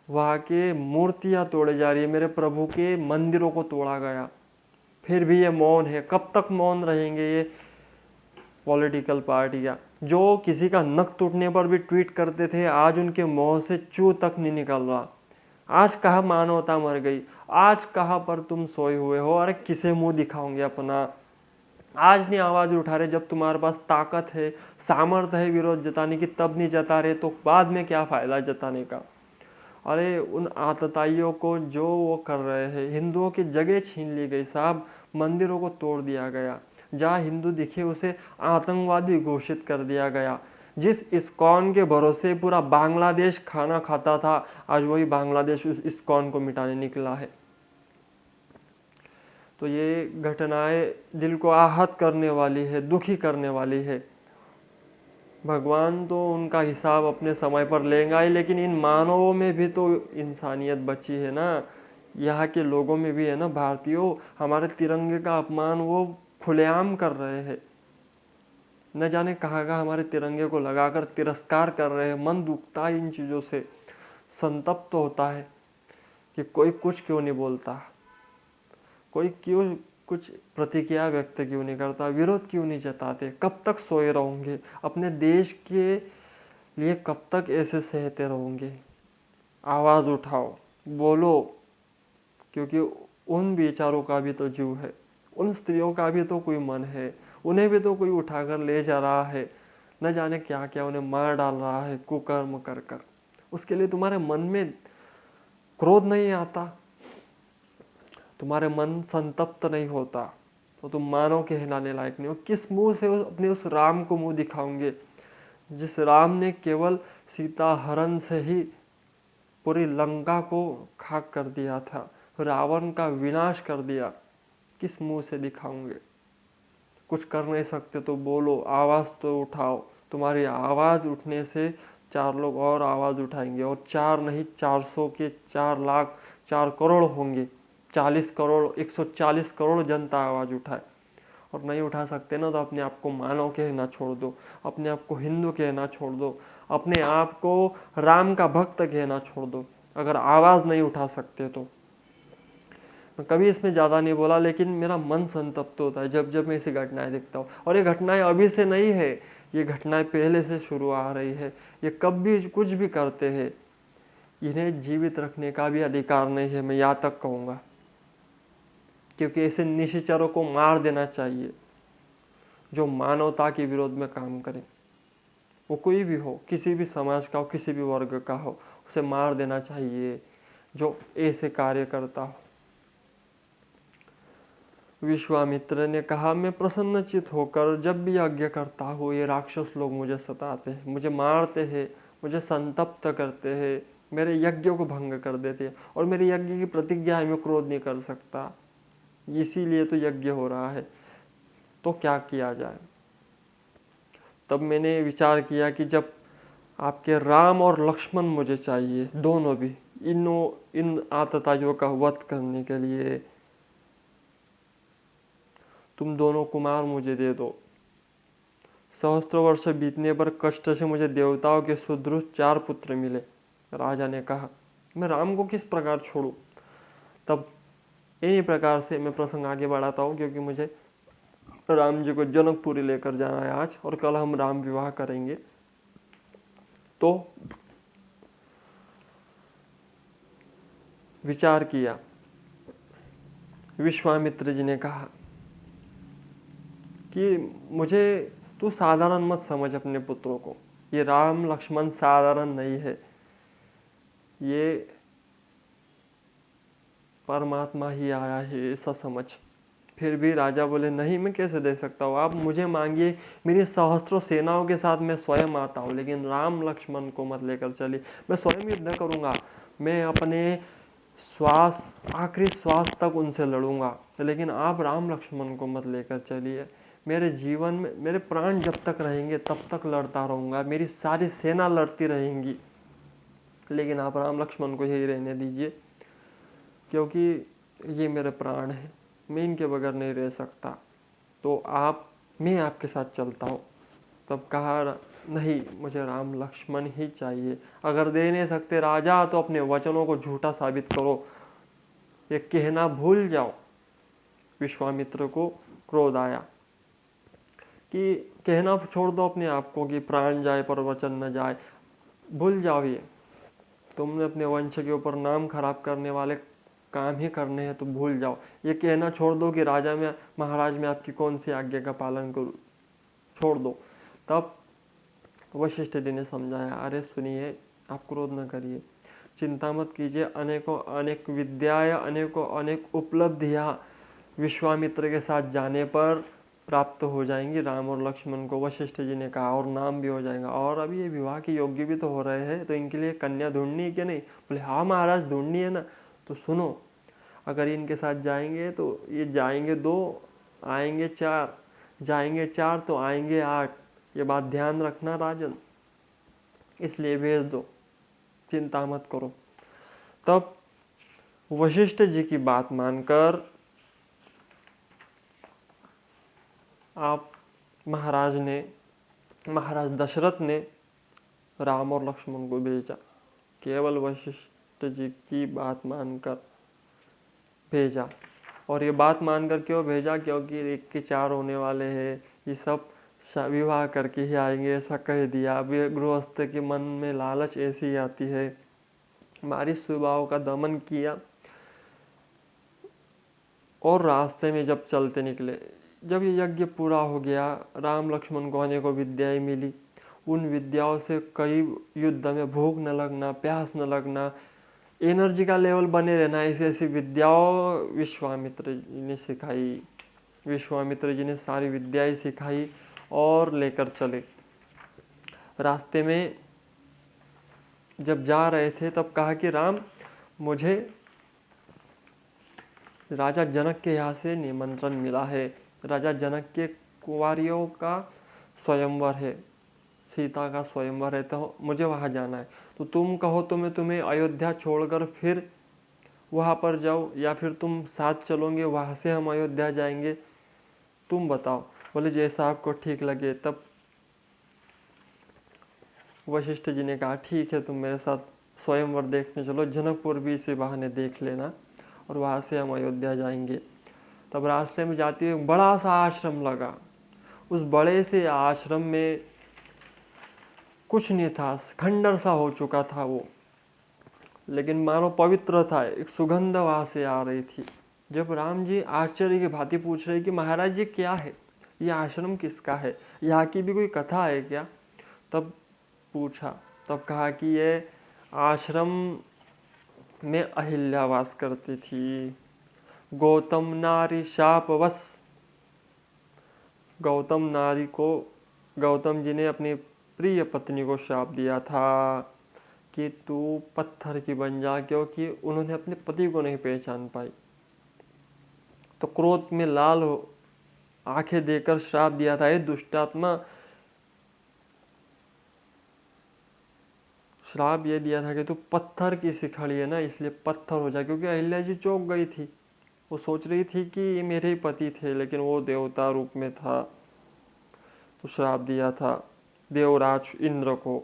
A: वहाँ के मूर्तियाँ तोड़े जा रही है, मेरे प्रभु के मंदिरों को तोड़ा गया, फिर भी ये मौन है। कब तक मौन रहेंगे ये पॉलिटिकल पार्टियाँ, जो किसी का नक टूटने पर भी ट्वीट करते थे, आज उनके मुंह से चू तक नहीं निकल रहा। आज कहाँ मानवता मर गई, आज कहाँ पर तुम सोए हुए हो, अरे किसे मुंह दिखाओगे अपना। आज नहीं आवाज उठा रहे, जब तुम्हारे पास ताकत है, सामर्थ्य है विरोध जताने की, तब नहीं जता रहे तो बाद में क्या फायदा जताने का। अरे उन आतताइयों को जो वो कर रहे हैं, हिंदुओं की जगह छीन ली गई साहब, मंदिरों को तोड़ दिया गया, जहाँ हिंदू दिखे उसे आतंकवादी घोषित कर दिया गया। जिस इस्कॉन के भरोसे पूरा बांग्लादेश खाना खाता था, आज वही बांग्लादेश उस इस्कॉन को मिटाने निकला है। तो ये घटनाएं दिल को आहत करने वाली है, दुखी करने वाली है। भगवान तो उनका हिसाब अपने समय पर लेगा ही, लेकिन इन मानवों में भी तो इंसानियत बची है ना, यहाँ के लोगों में भी है ना। भारतीयों, हमारे तिरंगे का अपमान वो खुलेआम कर रहे हैं, न जाने कहाँ कहाँ हमारे तिरंगे को लगाकर तिरस्कार कर रहे हैं। मन दुखता है इन चीज़ों से, संतप्त तो होता है कि कोई कुछ क्यों नहीं बोलता, कोई क्यों कुछ प्रतिक्रिया व्यक्त क्यों नहीं करता, विरोध क्यों नहीं जताते। कब तक सोए रहोगे अपने देश के लिए, कब तक ऐसे सहते रहोगे। आवाज़ उठाओ, बोलो, क्योंकि उन बेचारों का भी तो जीव है, उन स्त्रियों का भी तो कोई मन है, उन्हें भी तो कोई उठाकर ले जा रहा है, न जाने क्या क्या उन्हें मार डाल रहा है कुकर्म कर कर। उसके लिए तुम्हारे मन में क्रोध नहीं आता, तुम्हारे मन संतप्त नहीं होता, तो तुम मानव कहलाने लायक नहीं हो। किस मुंह से अपने उस राम को मुंह दिखाओगे, जिस राम ने केवल सीता हरण से ही पूरी लंका को खाक कर दिया था, रावण का विनाश कर दिया। किस मुंह से दिखाओगे। कुछ कर नहीं सकते तो बोलो, आवाज़ तो उठाओ। तुम्हारी आवाज़ उठने से 4 लोग और आवाज़ उठाएंगे, और 4 नहीं 400 के 4 लाख 4 करोड़ होंगे, 40 करोड़ 140 करोड़ जनता आवाज़ उठाए। और नहीं उठा सकते ना, तो अपने आप को मानव कहना छोड़ दो, अपने आप को हिंदू कहना छोड़ दो, अपने आप को राम का भक्त कहना छोड़ दो, अगर आवाज़ नहीं उठा सकते तो। मैं कभी इसमें ज़्यादा नहीं बोला, लेकिन मेरा मन संतप्त होता है जब जब मैं ऐसी घटनाएं देखता हूँ। और ये घटनाएं अभी से नहीं है, ये घटनाएं पहले से शुरू आ रही है। ये कब भी कुछ भी करते हैं, इन्हें जीवित रखने का भी अधिकार नहीं है, मैं यहाँ तक कहूँगा। क्योंकि ऐसे निशाचरों को मार देना चाहिए, जो मानवता के विरोध में काम करे। वो कोई भी हो, किसी भी समाज का हो, किसी भी वर्ग का हो, उसे मार देना चाहिए जो ऐसे कार्य करता हो। विश्वामित्र ने कहा, मैं प्रसन्नचित होकर जब भी यज्ञ करता हूँ, ये राक्षस लोग मुझे सताते हैं, मुझे मारते हैं, मुझे संतप्त करते हैं, मेरे यज्ञों को भंग कर देते हैं, और मेरे यज्ञ की प्रतिज्ञा में क्रोध नहीं कर सकता, इसीलिए तो यज्ञ हो रहा है। तो क्या किया जाए। तब मैंने विचार किया कि जब आपके राम और लक्ष्मण मुझे चाहिए, दोनों भी, इन आतताइयों का वध करने के लिए, तुम दोनों कुमार मुझे दे दो। सहस्त्र वर्ष बीतने पर कष्ट से मुझे देवताओं के सुदृढ़ 4 पुत्र मिले। राजा ने कहा, मैं राम को किस प्रकार छोड़ूं। तब इन्हीं प्रकार से मैं प्रसंग आगे बढ़ाता हूँ, क्योंकि मुझे राम जी को जनकपुरी लेकर जाना है आज, और कल हम राम विवाह करेंगे। तो विचार किया। विश्वामित्र जी ने कहा कि मुझे तू साधारण मत समझ अपने पुत्रों को, ये राम लक्ष्मण साधारण नहीं है, ये परमात्मा ही आया है, ऐसा समझ। फिर भी राजा बोले नहीं, मैं कैसे दे सकता हूँ, आप मुझे मांगिए, मेरी सहस्त्रों सेनाओं के साथ मैं स्वयं आता हूँ, लेकिन राम लक्ष्मण को मत लेकर चलिए, मैं स्वयं युद्ध करूँगा, मैं अपने श्वास आखिरी श्वास तक उनसे लड़ूंगा, लेकिन आप राम लक्ष्मण को मत लेकर चलिए। मेरे जीवन में मेरे प्राण जब तक रहेंगे तब तक लड़ता रहूँगा, मेरी सारी सेना लड़ती रहेंगी, लेकिन आप राम लक्ष्मण को यही रहने दीजिए, क्योंकि ये मेरे प्राण हैं, मैं इनके बगैर नहीं रह सकता, तो मैं आपके साथ चलता हूँ। तब कहा नहीं, मुझे राम लक्ष्मण ही चाहिए, अगर दे नहीं सकते राजा तो अपने वचनों को झूठा साबित करो, ये कहना भूल जाओ। विश्वामित्र को क्रोध आया कि कहना छोड़ दो अपने आप को कि प्राण जाए पर वचन न जाए, भूल जाओ, ये तुमने अपने वंश के ऊपर नाम खराब करने वाले काम ही करने हैं, तो भूल जाओ, ये कहना छोड़ दो कि राजा में महाराज में आपकी कौन सी आज्ञा का पालन करूं, छोड़ दो। तब वशिष्ठ जी ने समझाया, अरे सुनिए, आप क्रोध न करिए, चिंता मत कीजिए, अनेकों अनेक विद्याएं, अनेकों अनेक उपलब्धियां विश्वामित्र के साथ जाने पर प्राप्त हो जाएंगी राम और लक्ष्मण को, वशिष्ठ जी ने कहा, और नाम भी हो जाएगा, और अभी ये विवाह के योग्य भी तो हो रहे हैं, तो इनके लिए कन्या ढूंढनी है कि नहीं? बोले हाँ महाराज ढूंढनी है ना। तो सुनो, अगर इनके साथ जाएंगे तो ये जाएंगे 2, आएंगे 4, जाएंगे 4 तो आएंगे 8, ये बात ध्यान रखना राजन, इसलिए भेज दो, चिंता मत करो। तब वशिष्ठ जी की बात मानकर आप महाराज दशरथ ने राम और लक्ष्मण को भेजा, केवल वशिष्ठ जी की बात मानकर भेजा। और ये बात मानकर क्यों भेजा? क्योंकि 1 के 4 होने वाले हैं, ये सब विवाह करके ही आएंगे, ऐसा कह दिया। अभी गृहस्थ के मन में लालच ऐसी आती है, हमारी स्वभाव का दमन किया। और रास्ते में जब चलते निकले, जब ये यज्ञ पूरा हो गया, राम लक्ष्मण को अनेकों विद्याएं मिली, उन विद्याओं से कई युद्ध में भूख न लगना, प्यास न लगना, एनर्जी का लेवल बने रहना, ऐसी ऐसी विद्याओं विश्वामित्र जी ने सिखाई। विश्वामित्र जी ने सारी विद्याएं सिखाई और लेकर चले। रास्ते में जब जा रहे थे तब कहा कि राम, मुझे राजा जनक के यहाँ से निमंत्रण मिला है, राजा जनक के कुंवारियों का स्वयंवर है, सीता का स्वयंवर है, तो मुझे वहाँ जाना है, तो तुम कहो तो मैं तुम्हें अयोध्या छोड़कर फिर वहाँ पर जाओ, या फिर तुम साथ चलोगे, वहाँ से हम अयोध्या जाएंगे, तुम बताओ। बोले जैसा आपको ठीक लगे। तब वशिष्ठ जी ने कहा ठीक है, तुम मेरे साथ स्वयंवर देखने चलो, जनकपुर भी इसी बहाने देख लेना, और वहाँ से हम अयोध्या जाएंगे। तब रास्ते में जाते हुए बड़ा सा आश्रम लगा। उस बड़े से आश्रम में कुछ नहीं था, खंडर सा हो चुका था वो, लेकिन मानो पवित्र था, एक सुगंध वहाँ से आ रही थी। जब राम जी आश्चर्य की भांति पूछ रहे कि महाराज ये क्या है, ये आश्रम किसका है, यहाँ की भी कोई कथा है क्या? तब पूछा, तब कहा कि ये आश्रम में अहिल्या वास करती थी। गौतम नारी शापवश, गौतम जी ने अपनी प्रिय पत्नी को शाप दिया था कि तू पत्थर की बन जा, क्योंकि उन्होंने अपने पति को नहीं पहचान पाई। तो क्रोध में लाल हो आंखें देकर श्राप दिया था, ये दुष्टात्मा, श्राप ये दिया था कि तू पत्थर की सी खड़ी है ना, इसलिए पत्थर हो जा। क्योंकि अहिल्या जी चौंक गई थी, वो सोच रही थी कि ये मेरे ही पति थे, लेकिन वो देवता रूप में था। तो श्राप दिया था देवराज इंद्र को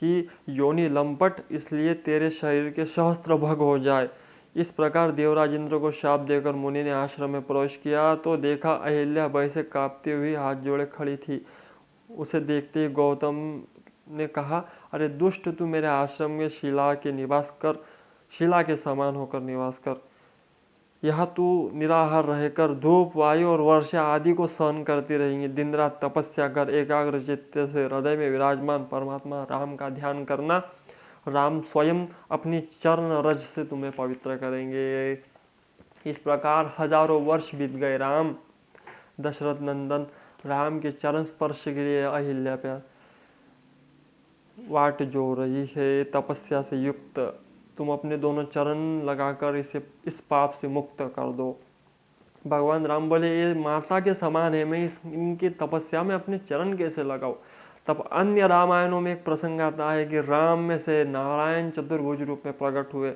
A: कि योनि लंपट, इसलिए तेरे शरीर के सहस्त्र भग हो जाए, इस प्रकार देवराज इंद्र को शाप देकर मुनि ने आश्रम में प्रवेश किया तो देखा अहिल्या भय से कांपती हुई हाथ जोड़े खड़ी थी। उसे देखते ही गौतम ने कहा, अरे दुष्ट, तू मेरे आश्रम में शिला के समान होकर निवास कर। यहाँ तू निराहार रहकर धूप, वायु और वर्षा आदि को सहन करती रहेंगी। दिन रात तपस्या कर एकाग्र चित्त से हृदय में विराजमान परमात्मा राम का ध्यान करना। राम स्वयं अपनी चरण रज से तुम्हें पवित्र करेंगे। इस प्रकार हजारों वर्ष बीत गए। राम दशरथ नंदन राम के चरण स्पर्श के लिए अहिल्या पे वाट जो रही है। तपस्या से युक्त तुम अपने दोनों चरण लगाकर इस पाप से मुक्त कर दो। भगवान राम बोले, ये माता के समान है, मैं इनकी तपस्या में अपने चरण कैसे लगाऊं। तब अन्य रामायणों में एक प्रसंग आता है कि राम में से नारायण चतुर्भुज रूप में प्रकट हुए।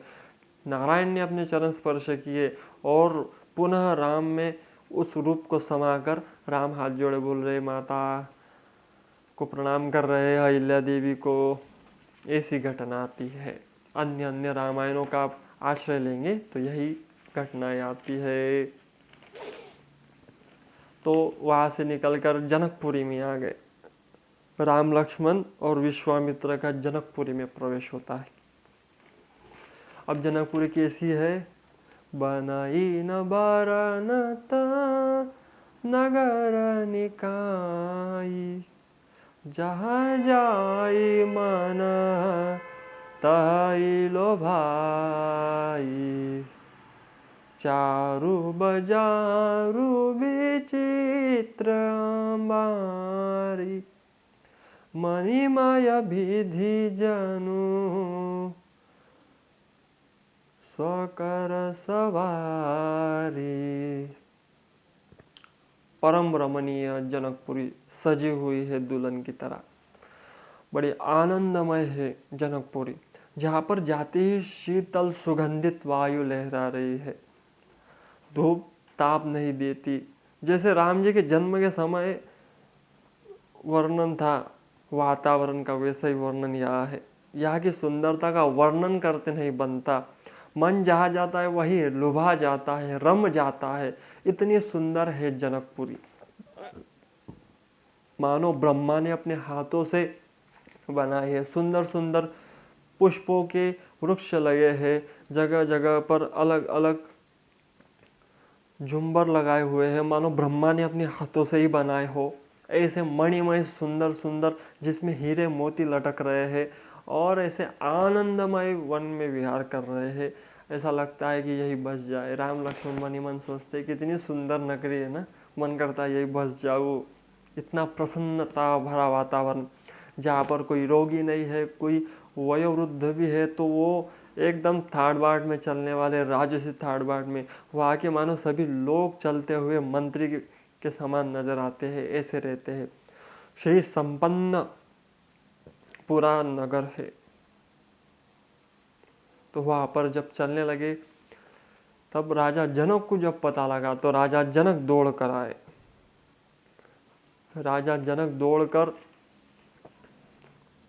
A: नारायण ने अपने चरण स्पर्श किए और पुनः राम में उस रूप को समाकर राम हाथ जोड़े बोल रहे, माता को प्रणाम कर रहे अहिल्या देवी को। ऐसी घटना आती है। अन्य रामायणों का आश्रय लेंगे तो यही घटनाएं आती है। तो वहां से निकलकर जनकपुरी में आ गए। राम लक्ष्मण और विश्वामित्र का जनकपुरी में प्रवेश होता है। अब जनकपुरी कैसी है? बनाई न बारानता नगर निकाई, जहाँ जाई मन तही लो भाई, चारु बजारु विचित्र अंबारी, मणिमय विधि जनु स्वकर सवारी। परम रमणीय जनकपुरी सजी हुई है दुल्हन की तरह। बड़ी आनंदमय है जनकपुरी, जहाँ पर जाते ही शीतल सुगंधित वायु लहरा रही है। धूप ताप नहीं देती। जैसे राम जी के जन्म के समय वर्णन था वातावरण का, वैसा ही वर्णन यहाँ है। यहाँ की सुंदरता का वर्णन करते नहीं बनता। मन जहाँ जाता है वही लुभा जाता है, रम जाता है। इतनी सुंदर है जनकपुरी। मानो ब्रह्मा ने अपने हाथों से बनाई है। सुंदर सुंदर पुष्पों के वृक्ष लगे हैं। जगह जगह पर अलग अलग झुंबर लगाए हुए हैं, मानो ब्रह्मा ने अपने हाथों से ही बनाए हो। ऐसे मणिमय सुंदर सुंदर, जिसमें हीरे मोती लटक रहे हैं और ऐसे आनंदमय वन में विहार कर रहे हैं। ऐसा लगता है कि यही बस जाए। राम लक्ष्मण मन ही मन सोचते हैं कितनी सुंदर नगरी है ना, मन करता है यही बस जाऊँ। इतना प्रसन्नता भरा वातावरण, जहाँ पर कोई रोगी नहीं है, कोई वयोवृद्ध भी है तो वो एकदम थाड़ बाट में चलने वाले, राजसी थाड़ बाट में। वहाँ के मानो सभी लोग चलते हुए मंत्री के समान नजर आते हैं, ऐसे रहते हैं। श्री संपन्न पूरा नगर है। तो वहाँ पर जब चलने लगे तब राजा जनक को जब पता लगा तो राजा जनक दौड़ कर आए। राजा जनक दौड़कर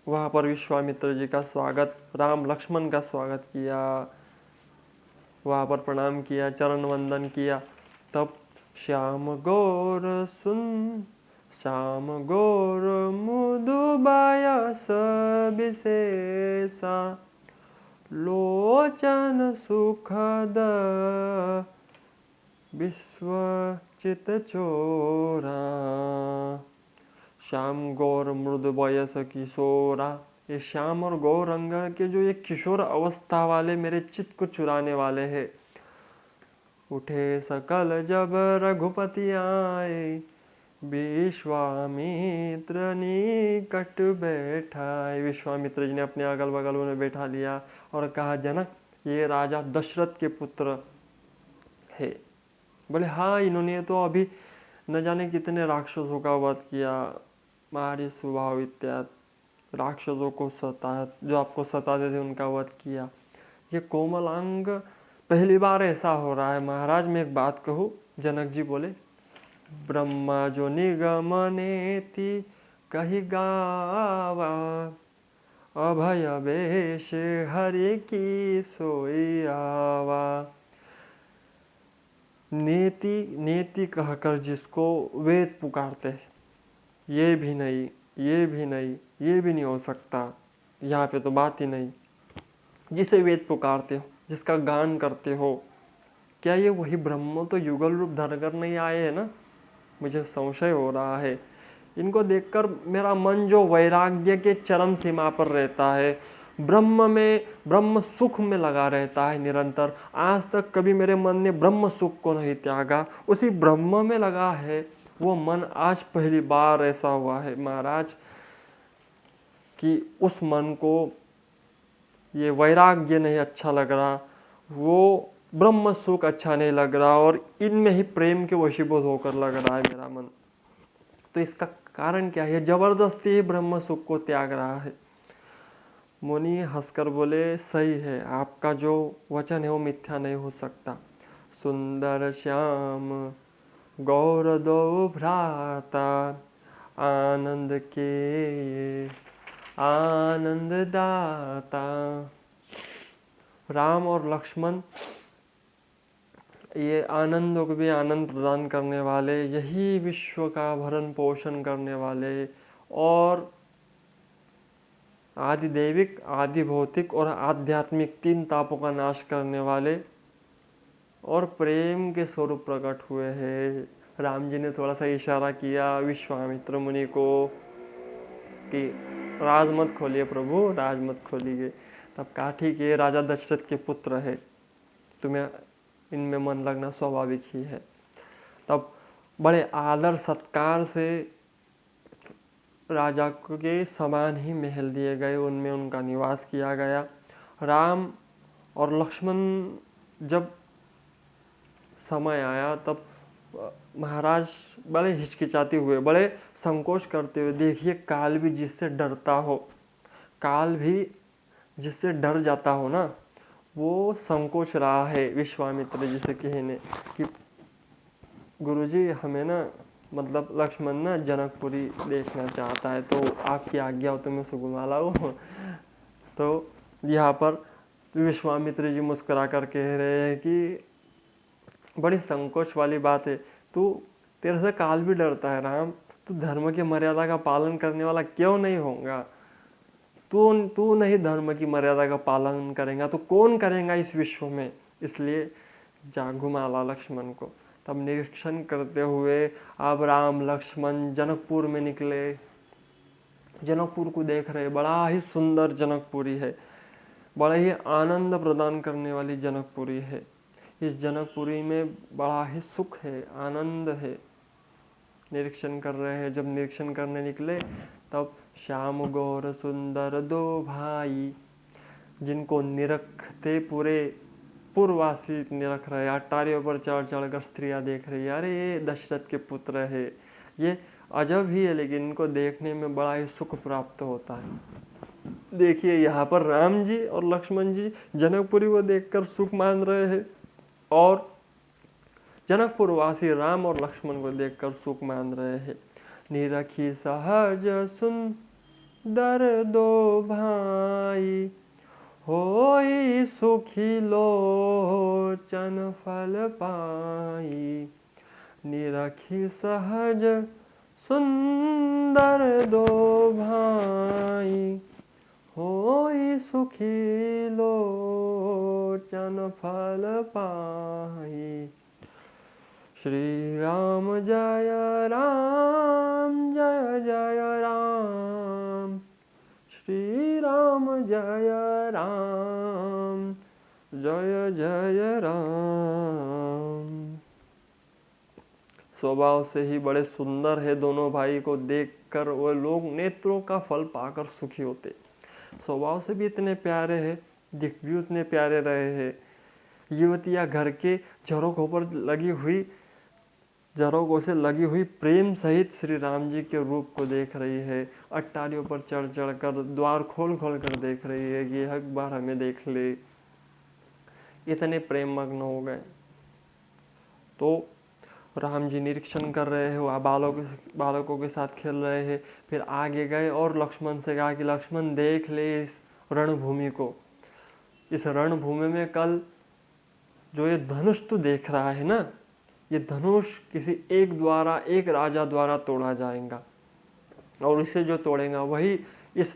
A: वहाँ पर विश्वामित्र जी का स्वागत, राम लक्ष्मण का स्वागत किया, वहाँ पर प्रणाम किया, चरण वंदन किया। तब श्याम गौर मुदुबायस विशेषा, लोचन सुखद विश्वचित चोरा। श्याम गौर मृदु वयस किशोरा, ये श्याम और गौर रंग के जो ये किशोर अवस्था वाले मेरे चित्त को चुराने वाले हैं। उठे सकल जब रघुपति आए, विश्वामित्र निकट बैठाए। विश्वामित्र जी ने अपने अगल बगल में बैठा लिया और कहा, जनक ये राजा दशरथ के पुत्र है। बोले हाँ, इन्होंने तो अभी न जाने कितने राक्षसों का वध किया, मारी स्वभाव इत्यादि राक्षसों को जो आपको सताते थे उनका वध किया। ये कोमल अंग पहली बार ऐसा हो रहा है। महाराज मैं एक बात कहूँ। जनक जी बोले, ब्रह्मा जो निगम नेति कही गावा, अभय बेश हरि की सोई आवा। नेति नेति कहकर जिसको वेद पुकारते हैं, ये भी नहीं, ये भी नहीं, ये भी नहीं हो सकता, यहाँ पे तो बात ही नहीं। जिसे वेद पुकारते हो, जिसका गान करते हो, क्या ये वही ब्रह्म तो युगल रूप धर कर नहीं आए हैं ना? मुझे संशय हो रहा है। इनको देखकर मेरा मन जो वैराग्य के चरम सीमा पर रहता है, ब्रह्म में, ब्रह्म सुख में लगा रहता है निरंतर। आज तक कभी मेरे मन ने ब्रह्म सुख को नहीं त्यागा, उसी ब्रह्म में लगा है वो मन। आज पहली बार ऐसा हुआ है महाराज कि उस मन को ये वैराग्य नहीं अच्छा लग रहा, वो ब्रह्म सुख अच्छा नहीं लग रहा, और इनमें ही प्रेम के वशीभूत होकर लग रहा है मेरा मन। तो इसका कारण क्या है? जबरदस्ती ही ब्रह्म सुख को त्याग रहा है। मुनि हंसकर बोले, सही है, आपका जो वचन है वो मिथ्या नहीं हो सकता। सुंदर श्याम गौर दो भ्राता, आनंद के आनंद दाता। राम और लक्ष्मण ये आनंदों को भी आनंद प्रदान करने वाले, यही विश्व का भरण पोषण करने वाले, और आदि दैविक, आदि भौतिक और आध्यात्मिक तीन तापों का नाश करने वाले और प्रेम के स्वरूप प्रकट हुए हैं। राम जी ने थोड़ा सा इशारा किया विश्वामित्र मुनि को कि राज मत खोलिए प्रभु, राज मत खोलिए। तब कहा ठीक है, राजा दशरथ के पुत्र है, तुम्हें इनमें मन लगना स्वाभाविक ही है। तब बड़े आदर सत्कार से राजा के समान ही महल दिए गए, उनमें उनका निवास किया गया। राम और लक्ष्मण जब समय आया तब महाराज बड़े हिचकिचाते हुए, बड़े संकोच करते हुए, देखिए काल भी जिससे डरता हो, काल भी जिससे डर जाता हो ना, वो संकोच रहा है विश्वामित्र जी से कहने कि गुरुजी हमें ना, मतलब लक्ष्मण ना जनकपुरी देखना चाहता है, तो आपकी आज्ञा हो तो मैं उसको घुमा लाऊं। तो यहाँ पर विश्वामित्र जी मुस्कुरा कर कह रहे हैं कि बड़ी संकोच वाली बात है, तू, तेरे से काल भी डरता है राम, तू धर्म की मर्यादा का पालन करने वाला क्यों नहीं होगा? तू नहीं धर्म की मर्यादा का पालन करेगा तो कौन करेगा इस विश्व में? इसलिए जा घुमा ला लक्ष्मण को। तब निरीक्षण करते हुए अब राम लक्ष्मण जनकपुर में निकले। जनकपुर को देख रहे, बड़ा ही सुंदर जनकपुरी है, बड़ा ही आनंद प्रदान करने वाली जनकपुरी है। इस जनकपुरी में बड़ा ही सुख है, आनंद है। निरीक्षण कर रहे हैं। जब निरीक्षण करने निकले तब श्याम गौर सुंदर दो भाई, जिनको निरखते पूरे पूर्ववासी निरख रहे, अटारियों पर चढ़ चढ़ कर स्त्रियां देख रही है, अरे ये दशरथ के पुत्र है, ये अजब ही है, लेकिन इनको देखने में बड़ा ही सुख प्राप्त होता है। देखिए यहाँ पर राम जी और लक्ष्मण जी जनकपुरी को देखकर सुख मान रहे हैं, और जनकपुर वासी राम और लक्ष्मण को देखकर सुख मान रहे हैं। निरखी सहज सुंदर दो भाई, होई सुखी लोचन फल पाई। निरखी सहज सुंदर दो भाई, होई सुखी लोचन फल पाई। श्री राम जय राम, जय जय राम, श्री राम जय राम, जय जय राम। स्वभाव से ही बड़े सुंदर है दोनों भाई को देखकर वो लोग नेत्रों का फल पाकर सुखी होते। स्वभाव से भी इतने प्यारे हैं, दिख भी उतने प्यारे रहे हैं। युवतियाँ घर के झरोखों पर लगी हुई, झरोखों से लगी हुई प्रेम सहित श्री राम जी के रूप को देख रही है। अट्टारियों पर चढ़ चढ़ कर, द्वार खोल खोल कर देख रही है कि एक बार हमें देख ले। इतने प्रेम मग्न हो गए। तो राम जी निरीक्षण कर रहे हैं, वह बालकों के साथ खेल रहे हैं। फिर आगे गए और लक्ष्मण से कहा कि लक्ष्मण देख ले इस रणभूमि को। इस रणभूमि में कल जो ये धनुष तू देख रहा है ना, ये धनुष किसी एक राजा द्वारा तोड़ा जाएगा, और इसे जो तोड़ेगा वही इस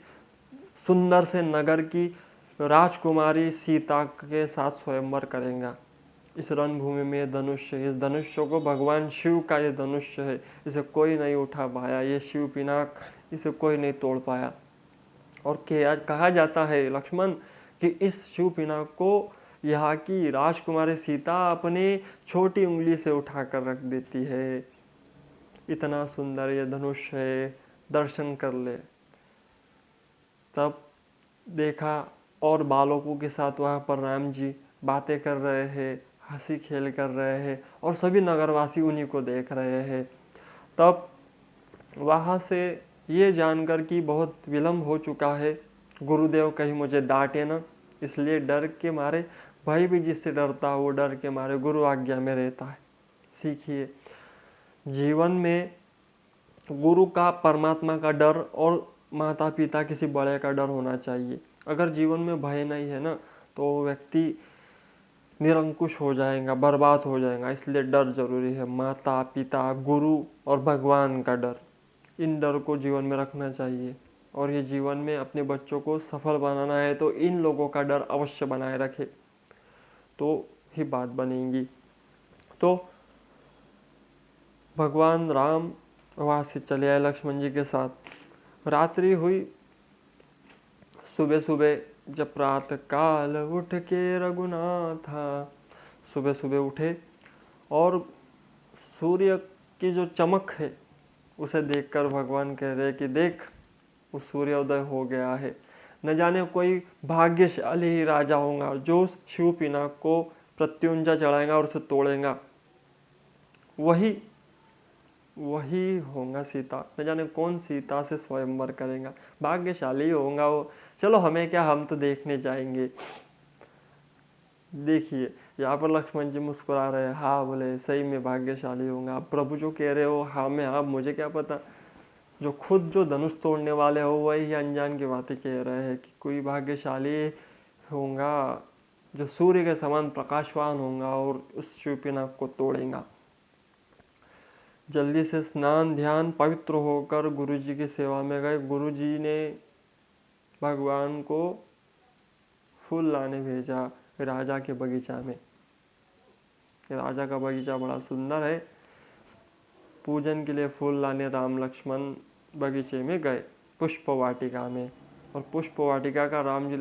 A: सुंदर से नगर की राजकुमारी सीता के साथ स्वयंवर करेगा। इस रणभूमि में धनुष है, इस धनुष्य को भगवान शिव का ये धनुष्य है, इसे कोई नहीं उठा पाया, ये शिव पिनाक इसे कोई नहीं तोड़ पाया। और कहा जाता है लक्ष्मण कि इस शिव पिनाक को यहाँ की राजकुमारी सीता अपनी छोटी उंगली से उठाकर रख देती है। इतना सुंदर ये धनुष है, दर्शन कर ले। तब देखा और बालकों के साथ वहाँ पर राम जी बातें कर रहे हैं, हंसी खेल कर रहे हैं, और सभी नगरवासी उन्हीं को देख रहे हैं। तब वहाँ से ये जानकर कि बहुत विलम्ब हो चुका है, गुरुदेव कहीं मुझे डांटे ना, इसलिए डर के मारे, भाई भी जिससे डरता वो डर के मारे गुरु आज्ञा में रहता है। सीखिए, जीवन में गुरु का, परमात्मा का डर और माता पिता किसी बड़े का डर होना चाहिए। अगर जीवन में भय नहीं है ना, तो व्यक्ति निरंकुश हो जाएगा, बर्बाद हो जाएगा। इसलिए डर जरूरी है, माता पिता, गुरु और भगवान का डर, इन डर को जीवन में रखना चाहिए। और ये जीवन में अपने बच्चों को सफल बनाना है तो इन लोगों का डर अवश्य बनाए रखे, तो ही बात बनेगी। तो भगवान राम वहाँ से चले आए लक्ष्मण जी के साथ। रात्रि हुई, सुबह सुबह जब प्रातः काल उठ के रघुनाथा, सुबह सुबह उठे और सूर्य की जो चमक है उसे देखकर भगवान कह रहे कि देख, उस सूर्योदय हो गया है। न जाने कोई भाग्यशाली ही राजा होगा जो शिव पिनाक को प्रत्युंजा चढ़ाएगा और उसे तोड़ेगा, वही होगा सीता। न जाने कौन सीता से स्वयंवर करेगा, भाग्यशाली होगा वो। चलो हमें क्या, हम तो देखने जाएंगे। देखिए यहाँ पर लक्ष्मण जी मुस्कुरा रहे हैं, हाँ बोले सही में भाग्यशाली होगा। आप प्रभु जो कह रहे हो हाँ में हाँ, मुझे क्या पता, जो खुद जो धनुष तोड़ने वाले हो वही अनजान की बातें कह रहे हैं कि कोई भाग्यशाली होगा जो सूर्य के समान प्रकाशवान होगा और उस शिव पिनाक को तोड़ेगा। जल्दी से स्नान ध्यान पवित्र होकर गुरुजी की सेवा में गए। गुरुजी ने भगवान को फूल लाने भेजा राजा के बगीचा में। राजा का बगीचा बड़ा सुंदर है। पूजन के लिए फूल लाने राम लक्ष्मण बगीचे में गए, पुष्प वाटिका में। और पुष्प वाटिका का राम जी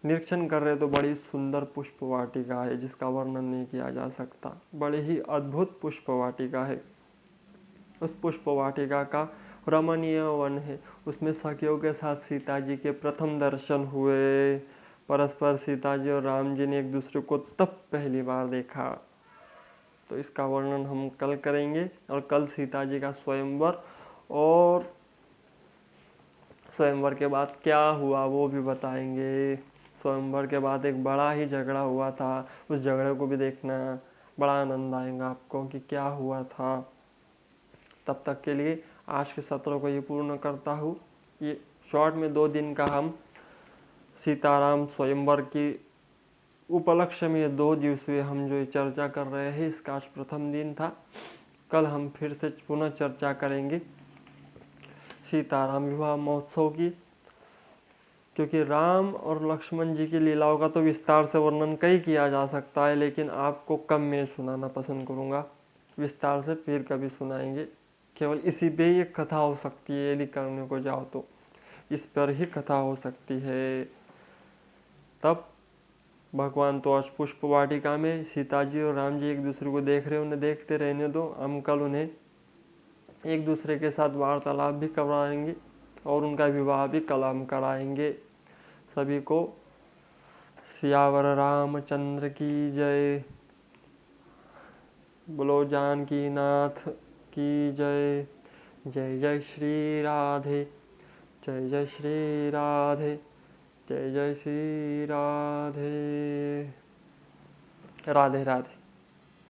A: निरीक्षण कर रहे तो बड़ी सुंदर पुष्प वाटिका है जिसका वर्णन नहीं किया जा सकता। बड़ी ही अद्भुत पुष्प वाटिका है। उस पुष्प वाटिका का रमणीय वन है। उसमें सखियों के साथ सीता जी के प्रथम दर्शन हुए। परस्पर सीता जी और राम जी ने एक दूसरे को तब पहली बार देखा। तो इसका वर्णन हम कल करेंगे। और कल सीता जी का स्वयंवर, और स्वयंवर के बाद क्या हुआ वो भी बताएंगे। स्वयंवर के बाद एक बड़ा ही झगड़ा हुआ था, उस झगड़े को भी देखना, बड़ा आनंद आएगा आपको कि क्या हुआ था। तब तक के लिए आज के सत्र को ये पूर्ण करता हूँ। ये शॉर्ट में 2 दिन का हम सीताराम स्वयंवर की उपलक्ष्य में 2 दिवसीय हम जो चर्चा कर रहे हैं, इसका आज प्रथम दिन था। कल हम फिर से पुनः चर्चा करेंगे सीताराम विवाह महोत्सव की, क्योंकि राम और लक्ष्मण जी की लीलाओं का तो विस्तार से वर्णन कई किया जा सकता है, लेकिन आपको कम में सुनाना पसंद करूँगा। विस्तार से फिर कभी सुनाएंगे। केवल इसी पे ही एक कथा हो सकती है, यदि करने को जाओ तो इस पर ही कथा हो सकती है। तब भगवान तो आज पुष्प वाटिका में, सीता जी और राम जी एक दूसरे को देख रहे, उन्हें देखते रहने दो। हम कल उन्हें एक दूसरे के साथ वार्तालाप भी करवाएंगे और उनका विवाह भी कल हम कराएंगे। सभी को सियावर रामचंद्र की जय। बोलो जानकी नाथ की जय। जय जय श्री राधे, जय जय श्री राधे, जय जय श्री राधे। राधे राधे।